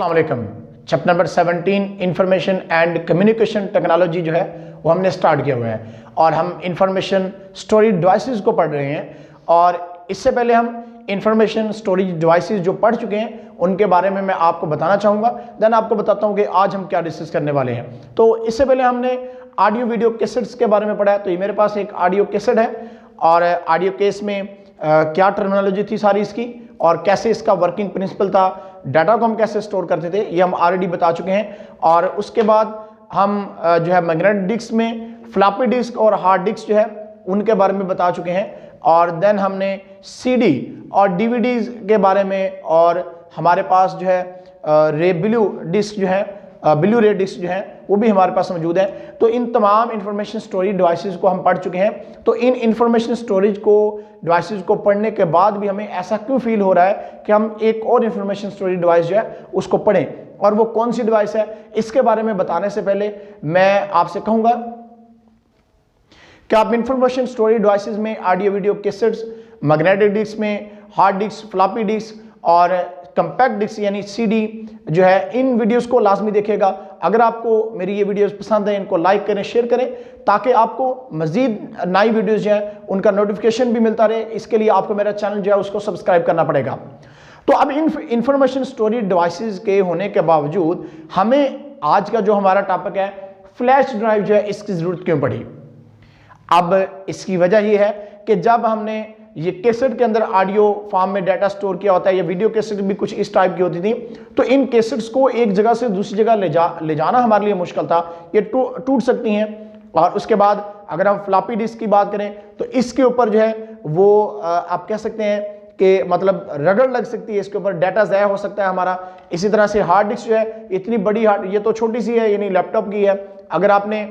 अस्सलाम वालेकुम। Chapter number 17 information and communication technology जो है वो हमने स्टार्ट किया हुआ है और हम इंफॉर्मेशन स्टोरेज डिवाइसेस को पढ़ रहे हैं। और इससे पहले हम इंफॉर्मेशन स्टोरेज डिवाइसेस जो पढ़ चुके हैं उनके बारे में मैं आपको बताना चाहूँगा, देन आपको बताता हूँ कि आज हम क्या डिस्कस करने वाले हैं। तो इससे पहले हमने ऑडियो वीडियो कैसेट्स के बारे में पढ़ा है। तो ये मेरे पास एक ऑडियो कैसेट है और ऑडियो केस में क्या टर्मिनोलॉजी थी सारी इसकी और कैसे इसका वर्किंग प्रिंसिपल था, डाटा को हम कैसे स्टोर करते थे, ये हम ऑलरेडी बता चुके हैं। और उसके बाद हम जो है मैग्नेटिक डिस्क में फ्लॉपी डिस्क और हार्ड डिस्क जो है उनके बारे में बता चुके हैं। और देन हमने सीडी और डीवीडीज के बारे में और हमारे पास जो है ब्लू डिस्क जो है ब्लू रे डिस्क जो है वो भी हमारे पास मौजूद है। तो इन तमाम इंफॉर्मेशन स्टोरेज डिवाइसेस को हम पढ़ चुके हैं। तो इन इंफॉर्मेशन स्टोरेज को डिवाइसेस को पढ़ने के बाद भी हमें ऐसा क्यों फील हो रहा है कि हम एक और इंफॉर्मेशन स्टोरेज डिवाइस जो है उसको पढ़ें, और वो कौन सी डिवाइस है इसके बारे में बताने से पहले मैं आपसे कहूँगा कि आप इंफॉर्मेशन स्टोरेज डिवाइसेस में audio video cassettes, magnetic disk में हार्ड डिस्क, फ्लॉपी डिस्क और कंपैक्ट डिस्क यानी सीडी जो है, इन वीडियोस को लाजमी देखिएगा। अगर आपको मेरी ये वीडियोस पसंद है इनको लाइक करें, शेयर करें, ताकि आपको मजीद नई वीडियोस जो है उनका नोटिफिकेशन भी मिलता रहे। इसके लिए आपको मेरा चैनल जो है उसको सब्सक्राइब करना पड़ेगा। तो अब इन इंफॉर्मेशन स्टोरेज डिवाइसेस के होने के बावजूद हमें आज का जो हमारा टॉपिक है फ्लैश ड्राइव जो है इसकी जरूरत क्यों पड़ी। अब इसकी वजह यह है कि जब हमने ये कैसेट के अंदर ऑडियो फॉर्म में डाटा स्टोर किया होता है, या वीडियो कैसेट भी कुछ इस टाइप की होती थी, तो इन कैसेट्स को एक जगह से दूसरी जगह ले जाना हमारे लिए मुश्किल था। ये टूट सकती हैं। और उसके बाद अगर हम फ्लॉपी डिस्क की बात करें तो इसके ऊपर जो है वो आप कह सकते हैं कि मतलब रगड़ लग सकती है, इसके ऊपर डाटा ज़ाया हो सकता है हमारा। इसी तरह से हार्ड डिस्क जो है इतनी बड़ी हार्ड, ये तो छोटी सी है यानी लैपटॉप की है, अगर आपने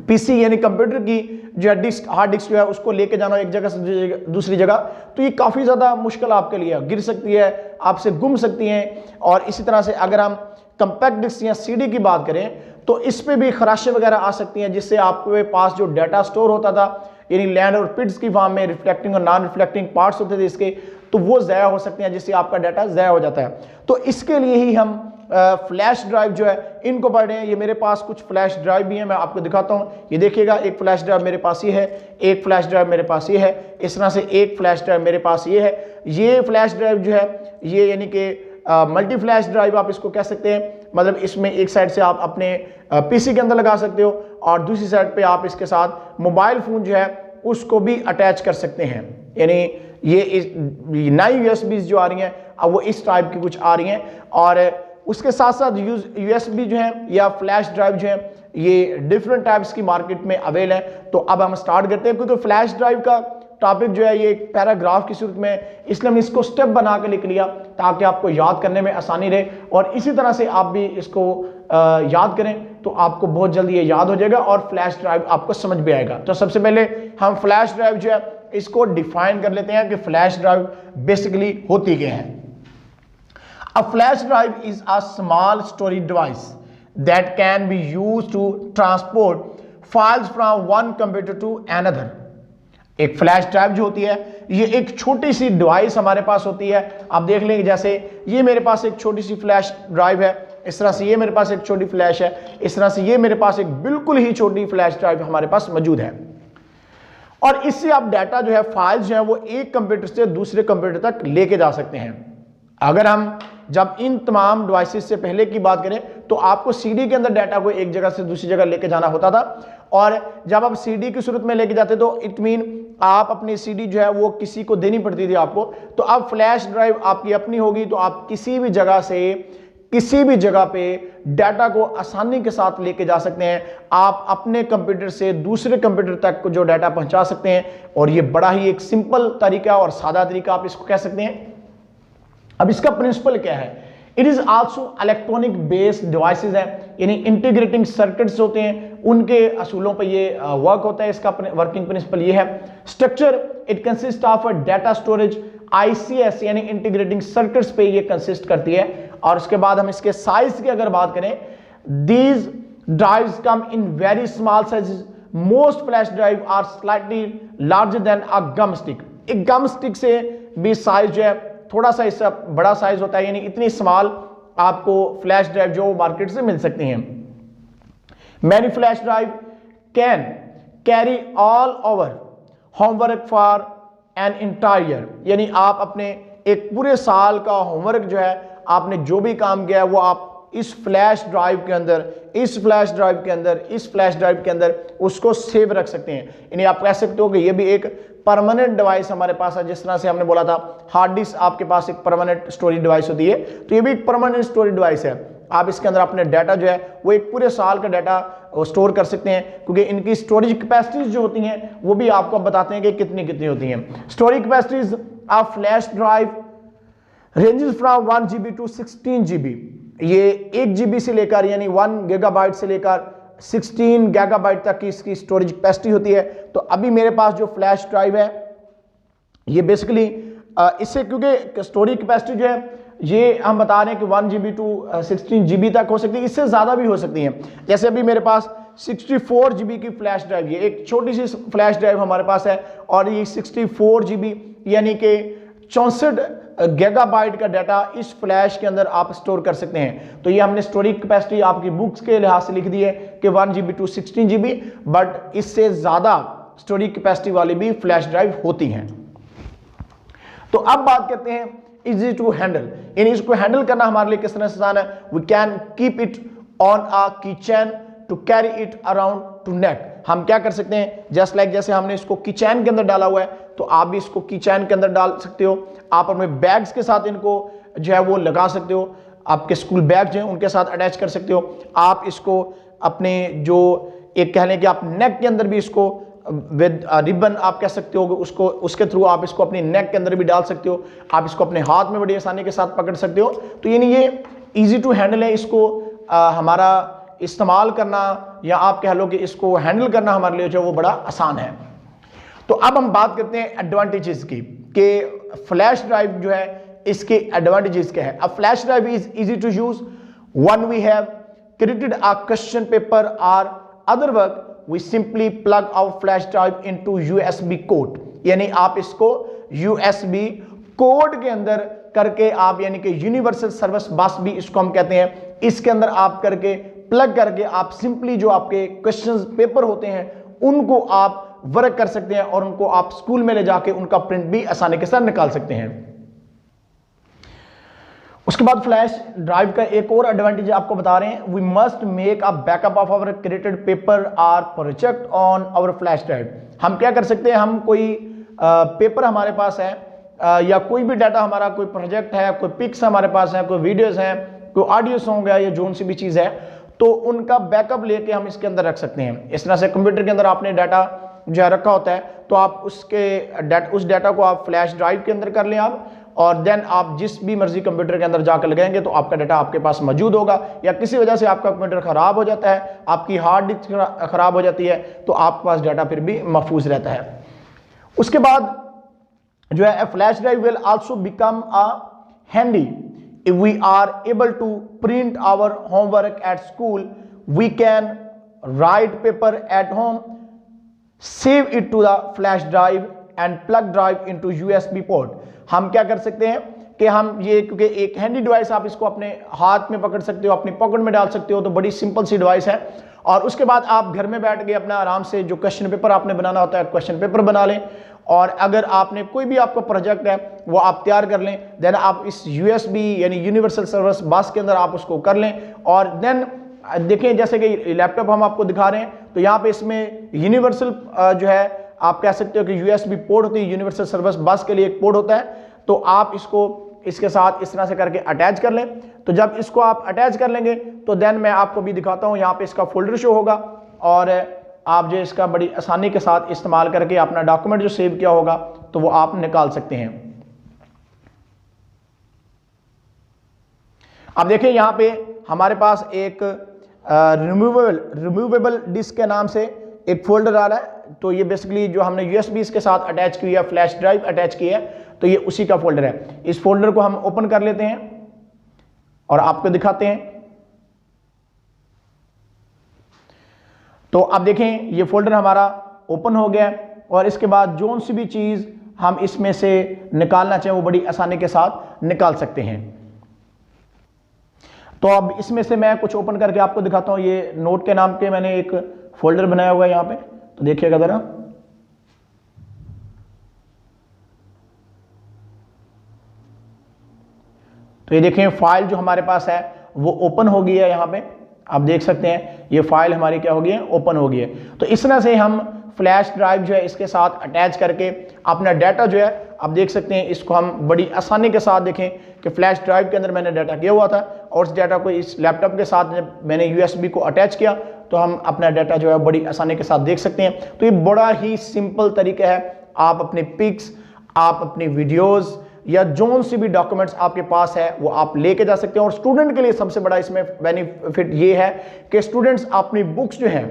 पीसी यानी कंप्यूटर की जो है डिस्क हार्ड डिस्क जो है उसको लेके जाना एक जगह से दूसरी जगह, तो ये काफ़ी ज़्यादा मुश्किल आपके लिए, गिर सकती है, आपसे गुम सकती हैं। और इसी तरह से अगर हम कंपैक्ट डिस्क या सीडी की बात करें तो इस पे भी खराशें वगैरह आ सकती हैं, जिससे आपके पास जो डाटा स्टोर होता था यानी लैंड और पिट्स की फॉर्म में रिफ्लेक्टिंग और नॉन रिफ्लेक्टिंग पार्ट्स होते थे इसके, तो वो ज़ाया हो सकते हैं, जिससे आपका डाटा ज़ाया हो जाता है। तो इसके लिए ही हम फ्लैश ड्राइव जो है इनको पढ़ रहे हैं। ये मेरे पास कुछ फ्लैश ड्राइव भी हैं, मैं आपको दिखाता हूँ। ये देखिएगा, एक फ्लैश ड्राइव मेरे पास ये है, एक फ्लैश ड्राइव मेरे पास ये है, इस तरह से एक फ्लैश ड्राइव मेरे पास ये है। ये फ्लैश ड्राइव जो है ये यानी कि मल्टी फ्लैश ड्राइव आप इसको कह सकते हैं। मतलब इसमें एक साइड से आप अपने पीसी के अंदर लगा सकते हो और दूसरी साइड पे आप इसके साथ मोबाइल फ़ोन जो है उसको भी अटैच कर सकते हैं। यानी ये नई यूएसबी जो आ रही हैं अब वो इस टाइप की कुछ आ रही हैं। और उसके साथ साथ यूएसबी जो है या फ्लैश ड्राइव जो है ये डिफरेंट टाइप्स की मार्केट में अवेल है। तो अब हम स्टार्ट करते हैं, क्योंकि फ्लैश ड्राइव का टॉपिक जो है ये एक पैराग्राफ की सूरत में, इसलिए हमने इसको स्टेप बना के लिख लिया ताकि आपको याद करने में आसानी रहे। और इसी तरह से आप भी इसको याद करें तो आपको बहुत जल्दी ये याद हो जाएगा और फ्लैश ड्राइव आपको समझ भी आएगा। तो सबसे पहले हम फ्लैश ड्राइव जो है इसको डिफाइन कर लेते हैं कि फ्लैश ड्राइव बेसिकली होती क्या है। A flash drive is a small storage device that can be used to transport files from one computer to another. एक फ्लैश ड्राइव जो होती है ये एक छोटी सी डिवाइस हमारे पास होती है। आप देख लेंगे जैसे ये मेरे पास एक छोटी सी फ्लैश ड्राइव है, इस तरह से ये मेरे पास एक छोटी फ्लैश है, इस तरह से ये मेरे पास एक बिल्कुल ही छोटी फ्लैश ड्राइव हमारे पास मौजूद है। और इससे आप डाटा जो है फाइल्स जो है वो एक कंप्यूटर से दूसरे कंप्यूटर तक लेके जा सकते हैं। अगर हम जब इन तमाम डिवाइसेस से पहले की बात करें तो आपको सीडी के अंदर डाटा को एक जगह से दूसरी जगह लेके जाना होता था, और जब आप सीडी की सूरत में लेके जाते तो इट मीन आप अपनी सीडी जो है वो किसी को देनी पड़ती थी आपको। तो अब फ्लैश ड्राइव आपकी अपनी होगी तो आप किसी भी जगह से किसी भी जगह पे डाटा को आसानी के साथ लेके जा सकते हैं। आप अपने कंप्यूटर से दूसरे कंप्यूटर तक जो डाटा पहुंचा सकते हैं, और ये बड़ा ही एक सिंपल तरीका और सादा तरीका आप इसको कह सकते हैं। अब इसका प्रिंसिपल क्या है, it is also electronic based devices है, यानी इंटीग्रेटिंग सर्किट्स होते हैं, उनके असूलों पर ये वर्क होता है। इसका वर्किंग प्रिंसिपल ये है। Structure it consist of a data storage ICS यानी इंटीग्रेटिंग सर्किट्स पे ये कंसिस्ट करती है। और उसके बाद हम इसके साइज की अगर बात करें, these drives come in very small sizes, most flash drive are slightly larger than a gum stick. एक गम स्टिक से भी साइज जो है थोड़ा सा इससे बड़ा साइज होता है, यानी इतनी स्मॉल आपको फ्लैश ड्राइव जो मार्केट से मिल सकती हैं। Many flash drive can carry all over homework for an entire year, यानी आप अपने एक पूरे साल का होमवर्क जो है, आपने जो भी काम किया है वो आप इस फ्लैश ड्राइव के अंदर, इस फ्लैश ड्राइव के अंदर, इस फ्लैश ड्राइव के अंदर उसको सेव रख सकते हैं। यानी आप कह सकते हो कि ये भी एक परमानेंट डिवाइस हमारे पास है। जिस तरह से हमने बोला था हार्ड डिस्क आपके पास एक परमानेंट स्टोरेज डिवाइस होती है, तो ये भी एक परमानेंट स्टोरेज डिवाइस है। आप इसके अंदर अपने डाटा जो है वो एक पूरे साल का डाटा स्टोर कर सकते हैं, क्योंकि इनकी स्टोरेज कैपेसिटीज जो होती हैं वो भी आपको बताते हैं कि कितनी कितनी होती हैं। Storage capacities of flash drive ranges from 1 GB to 16 GB। ये 1 GB से लेकर यानी 1 गीगाबाइट से लेकर 16 गीगाबाइट तक की इसकी स्टोरेज कैपेसिटी होती है। तो अभी मेरे पास जो फ्लैश ड्राइव है ये बेसिकली इससे, क्योंकि स्टोरेज कैपेसिटी जो है ये हम बता रहे हैं कि 1 GB टू 16 GB तक हो सकती है, इससे ज़्यादा भी हो सकती हैं। जैसे अभी मेरे पास 64 GB की फ्लैश ड्राइव, ये एक छोटी सी फ्लैश ड्राइव हमारे पास है, और ये 64 GB यानी कि 64 गीगाबाइट का डाटा इस फ्लैश के अंदर आप स्टोर कर सकते हैं। तो ये हमने स्टोरेज कैपेसिटी आपकी बुक्स के लिहाज से लिख दी है कि 1 GB टू 16 GB, बट इससे ज़्यादा स्टोरेज कैपेसिटी वाली भी फ्लैश ड्राइव होती हैं। तो अब बात करते हैं इजी टू हैंडल, यानी इसको हैंडल करना हमारे लिए किस तरह से आसान है। We can keep it on a key chain to carry it around to neck. हम क्या कर सकते हैं, जस्ट लाइक जैसे हमने इसको की चैन के अंदर डाला हुआ है, तो आप भी इसको की चैन के अंदर डाल सकते हो। आप अपने बैग्स के साथ इनको जो है वो लगा सकते हो, आपके स्कूल बैग जो है उनके साथ अटैच कर सकते हो। आप इसको अपने जो एक कह लें कि आप नेक के अंदर भी इसको विद रिबन आप कह सकते हो, उसको उसके थ्रू आप इसको अपनी नेक के अंदर भी डाल सकते हो। आप इसको अपने हाथ में बड़ी आसानी के साथ पकड़ सकते हो। तो यानी ये इजी टू हैंडल है, इसको हमारा इस्तेमाल करना या आप कह लो कि इसको हैंडल करना हमारे लिए जो वो बड़ा आसान है। तो अब हम बात करते हैं एडवांटेजेस की, कि फ्लैश ड्राइव जो है इसके एडवांटेजेस क्या है। अब flash drive is easy to use one we have created a question paper और other work we simply plug our flash drive into USB code, यानी आप इसको USB कोड के अंदर करके आप, यानी कि यूनिवर्सल सर्विस बस भी इसको हम कहते हैं, इसके अंदर आप करके प्लग करके आप सिंपली जो आपके क्वेश्चंस पेपर होते हैं उनको आप वर्क कर सकते हैं और उनको आप स्कूल में ले जाके उनका प्रिंट भी आसानी के साथ निकाल सकते हैं। उसके बाद फ्लैश ड्राइव का एक और एडवांटेज आपको बता रहे हैं, we must make a backup of our created paper और project on our flash drive. हम क्या कर सकते हैं, हम कोई पेपर हमारे पास है या कोई भी डाटा हमारा, कोई प्रोजेक्ट है, कोई पिक्स हमारे पास है, कोई वीडियोस हैं, कोई ऑडियो सॉन्ग है या जोन सी भी चीज़ है, तो उनका बैकअप लेके हम इसके अंदर रख सकते हैं। इस तरह से कंप्यूटर के अंदर आपने डाटा जो है रखा होता है, तो आप उस डाटा को आप फ्लैश ड्राइव के अंदर कर लें आप, और देन आप जिस भी मर्जी कंप्यूटर के अंदर जाकर लगाएंगे तो आपका डाटा आपके पास मौजूद होगा। या किसी वजह से आपका कंप्यूटर खराब हो जाता है, आपकी हार्ड डिस्क खराब हो जाती है, तो आपके पास डाटा फिर भी महफूज रहता है। उसके बाद जो है flash drive will also become a handy if we are able to print our homework at school, we can write paper at home, save it to the flash drive and plug drive into USB port। हम क्या कर सकते हैं कि हम ये, क्योंकि एक हैंडी डिवाइस आप इसको अपने हाथ में पकड़ सकते हो, अपनी पॉकेट में डाल सकते हो, तो बड़ी सिंपल सी डिवाइस है। और उसके बाद आप घर में बैठ के अपना आराम से जो क्वेश्चन पेपर आपने बनाना होता है क्वेश्चन पेपर बना लें, और अगर आपने कोई भी आपका प्रोजेक्ट है वो आप तैयार कर लें, देन आप इस USB यानी यूनिवर्सल सर्विस बस के अंदर आप उसको कर लें। और देन देखें जैसे कि लैपटॉप हम आपको दिखा रहे हैं, तो यहाँ पे इसमें यूनिवर्सल जो है आप कह सकते हो कि USB पोर्ट होती है, यूनिवर्सल सर्विस बस के लिए एक पोर्ट होता है, तो आप इसको इसके साथ इस तरह से करके अटैच कर लें। तो जब इसको आप अटैच कर लेंगे तो देन मैं आपको भी दिखाता हूँ, यहाँ पे इसका फोल्डर शो होगा और आप जो इसका बड़ी आसानी के साथ इस्तेमाल करके अपना डॉक्यूमेंट जो सेव किया होगा तो वो आप निकाल सकते हैं। अब देखिए यहाँ पे हमारे पास एक रिमूवेबल डिस्क के नाम से एक फोल्डर आ रहा है, तो ये बेसिकली जो हमने USB इसके साथ अटैच की है, फ्लैश ड्राइव अटैच की है, तो ये उसी का फोल्डर है। इस फोल्डर को हम ओपन कर लेते हैं और आपको दिखाते हैं। तो अब देखें ये फोल्डर हमारा ओपन हो गया और इसके बाद जो सी भी चीज़ हम इसमें से निकालना चाहें वो बड़ी आसानी के साथ निकाल सकते हैं। तो अब इसमें से मैं कुछ ओपन करके आपको दिखाता हूँ। ये नोट के नाम पे मैंने एक फोल्डर बनाया हुआ है यहाँ पे, तो देखिएगा जरा। तो ये देखें फाइल जो हमारे पास है वो ओपन हो गई है। यहाँ पे आप देख सकते हैं ये फाइल हमारी क्या हो गई है, ओपन हो गई है। तो इस तरह से हम फ्लैश ड्राइव जो है इसके साथ अटैच करके अपना डाटा जो है आप देख सकते हैं, इसको हम बड़ी आसानी के साथ देखें कि फ्लैश ड्राइव के अंदर मैंने डाटा किया हुआ था और इस डाटा को इस लैपटॉप के साथ जब मैंने यूएसबी को अटैच किया तो हम अपना डाटा जो है बड़ी आसानी के साथ देख सकते हैं। तो ये बड़ा ही सिंपल तरीका है। आप अपने पिक्स, आप अपनी वीडियोज़ या जोन सी भी डॉक्यूमेंट्स आपके पास है वो आप लेके जा सकते हैं। और स्टूडेंट के लिए सबसे बड़ा इसमें बेनिफिट ये है कि स्टूडेंट्स अपनी बुक्स जो हैं,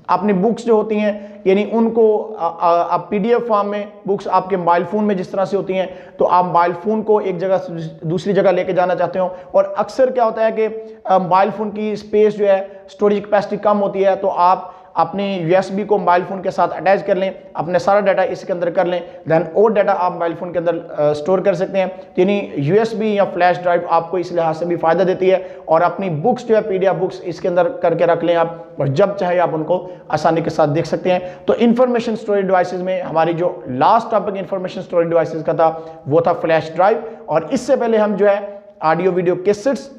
अपनी बुक्स जो होती हैं यानी उनको आप पीडीएफ फॉर्म में बुक्स आपके मोबाइल फ़ोन में जिस तरह से होती हैं, तो आप मोबाइल फ़ोन को एक जगह से दूसरी जगह लेके जाना चाहते हो और अक्सर क्या होता है कि मोबाइल फ़ोन की स्पेस जो है, स्टोरेज कैपेसिटी कम होती है, तो आप अपनी यूएसबी को मोबाइल फ़ोन के साथ अटैच कर लें, अपने सारा डाटा इसके अंदर कर लें, देन वो डाटा आप मोबाइल फ़ोन के अंदर स्टोर कर सकते हैं। यानी यूएसबी या फ्लैश ड्राइव आपको इस लिहाज से भी फ़ायदा देती है और अपनी बुक्स जो है पीडीएफ बुक्स इसके अंदर करके रख लें आप और जब चाहे आप उनको आसानी के साथ देख सकते हैं। तो इंफॉर्मेशन स्टोरेज डिवाइसेस में हमारी जो last topic information storage devices का था वो था फ्लैश ड्राइव। और इससे पहले हम जो है audio video cassettes,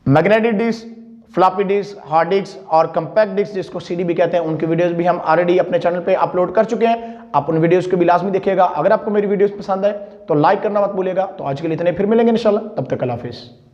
magnetic disk, floppy disk, hard disk और कंपैक्ट डिस्क जिसको सीडी भी कहते हैं, उनकी वीडियोस भी हम ऑलरेडी अपने चैनल पे अपलोड कर चुके हैं। आप उन वीडियोस को भी लाजमी देखिएगा। अगर आपको मेरी वीडियोस पसंद आए तो लाइक करना मत भूलिएगा। तो आज के लिए इतने, फिर मिलेंगे इंशाल्लाह, तब तक अल्लाह हाफिज़।